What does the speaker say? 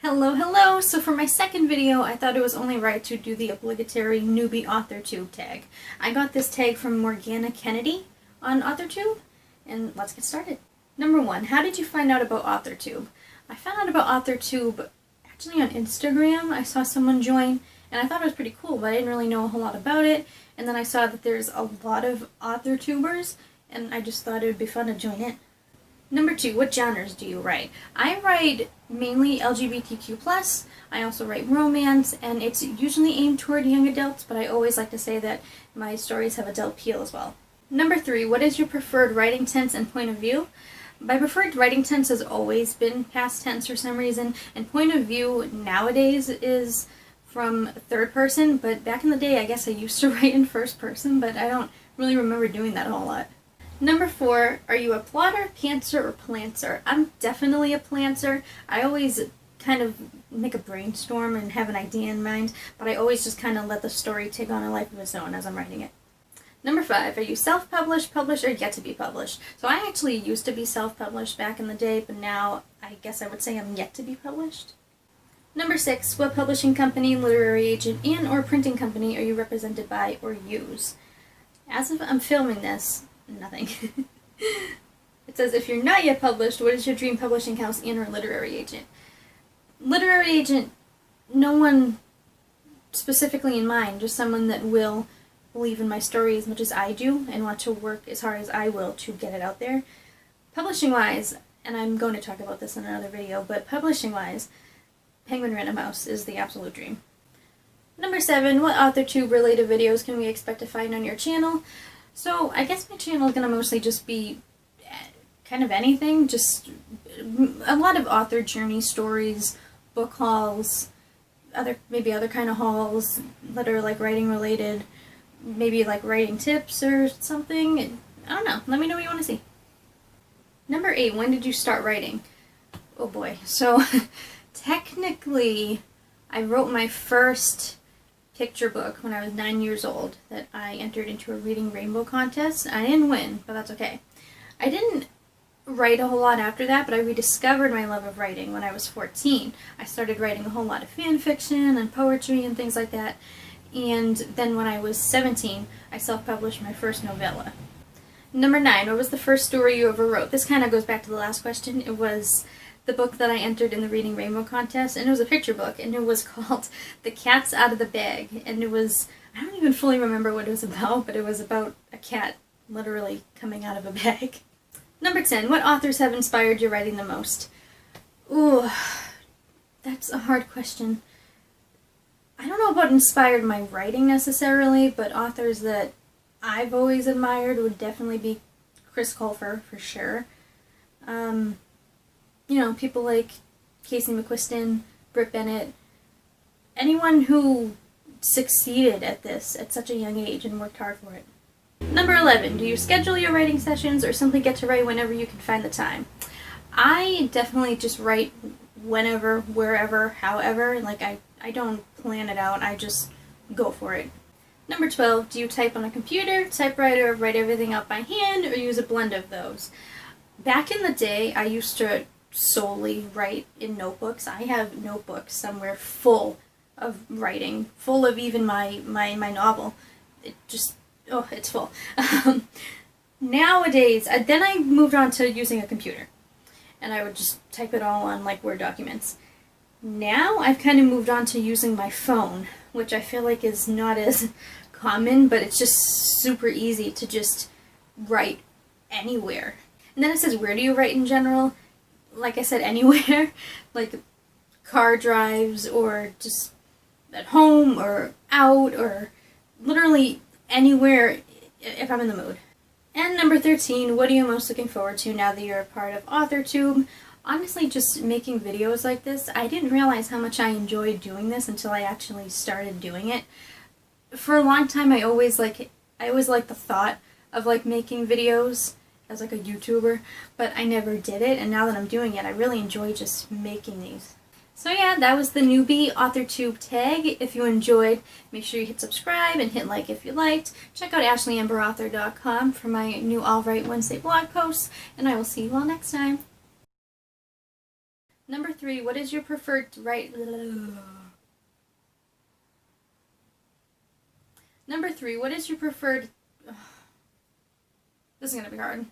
Hello! So for my second video, I thought it was only right to do the obligatory newbie Authortube tag. I got this tag from Morgana Kennedy on Authortube, and let's get started. Number 1, how did you find out about Authortube? I found out about Authortube actually on Instagram. I saw someone join, and I thought it was pretty cool, but I didn't really know a whole lot about it. And then I saw that there's a lot of Authortubers, and I just thought it would be fun to join in. Number 2, what genres do you write? I write mainly LGBTQ+, I also write romance, and it's usually aimed toward young adults, but I always like to say that my stories have adult appeal as well. Number 3, what is your preferred writing tense and point of view? My preferred writing tense has always been past tense for some reason, and point of view nowadays is from third person, but back in the day I guess I used to write in first person, but I don't really remember doing that a whole lot. Number 4, are you a plotter, pantser, or plantser? I'm definitely a plantser. I always kind of make a brainstorm and have an idea in mind, but I always just kind of let the story take on a life of its own as I'm writing it. Number 5, are you self-published, published, or yet to be published? So I actually used to be self-published back in the day, but now I guess I would say I'm yet to be published. Number 6, what publishing company, literary agent, and or printing company are you represented by or use? As of I'm filming this, nothing. It says, if you're not yet published, what is your dream publishing house and or literary agent? Literary agent, no one specifically in mind, just someone that will believe in my story as much as I do and want to work as hard as I will to get it out there. Publishing-wise, and I'm going to talk about this in another video, but publishing-wise, Penguin Random House is the absolute dream. Number 7, what Authortube related videos can we expect to find on your channel? So I guess my channel is going to mostly just be kind of anything, just a lot of author journey stories, book hauls, maybe other kind of hauls that are like writing related, maybe like writing tips or something. I don't know. Let me know what you want to see. Number 8, when did you start writing? Oh boy. So technically I wrote my first picture book when I was 9 years old that I entered into a reading rainbow contest. I didn't win, but that's okay. I didn't write a whole lot after that, but I rediscovered my love of writing when I was 14. I started writing a whole lot of fan fiction and poetry and things like that, and then when I was 17, I self-published my first novella. Number 9, what was the first story you ever wrote? This kind of goes back to the last question. It was the book that I entered in the Reading Rainbow contest, and it was a picture book, and it was called The Cat's Out of the Bag, and it was, I don't even fully remember what it was about, but it was about a cat literally coming out of a bag. Number 10, what authors have inspired your writing the most? Ooh, that's a hard question. I don't know about inspired my writing necessarily, but authors that I've always admired would definitely be Chris Colfer, for sure. You know, people like Casey McQuiston, Britt Bennett, anyone who succeeded at this at such a young age and worked hard for it. Number 11, do you schedule your writing sessions or simply get to write whenever you can find the time? I definitely just write whenever, wherever, however. Like, I don't plan it out, I just go for it. Number 12, do you type on a computer, typewriter, write everything out by hand, or use a blend of those? Back in the day, I used to solely write in notebooks. I have notebooks somewhere full of writing, full of even my novel. It just, oh, it's full. Nowadays, then I moved on to using a computer, and I would just type it all on like Word documents. Now I've kind of moved on to using my phone, which I feel like is not as common, but it's just super easy to just write anywhere. And then it says, where do you write in general? Like I said, anywhere, like car drives or just at home or out or literally anywhere if I'm in the mood. And number 13, what are you most looking forward to now that you're a part of Authortube? Honestly, just making videos like this. I didn't realize how much I enjoyed doing this until I actually started doing it. For a long time, I always liked the thought of like making videos as like a YouTuber, but I never did it, and now that I'm doing it, I really enjoy just making these. So yeah, that was the newbie Authortube tag. If you enjoyed, make sure you hit subscribe and hit like if you liked. Check out ashleyamberauthor.com for my new All Right Wednesday blog posts, and I will see you all next time. Number 3, what is your preferred Number 3, what is your preferred... This is going to be hard.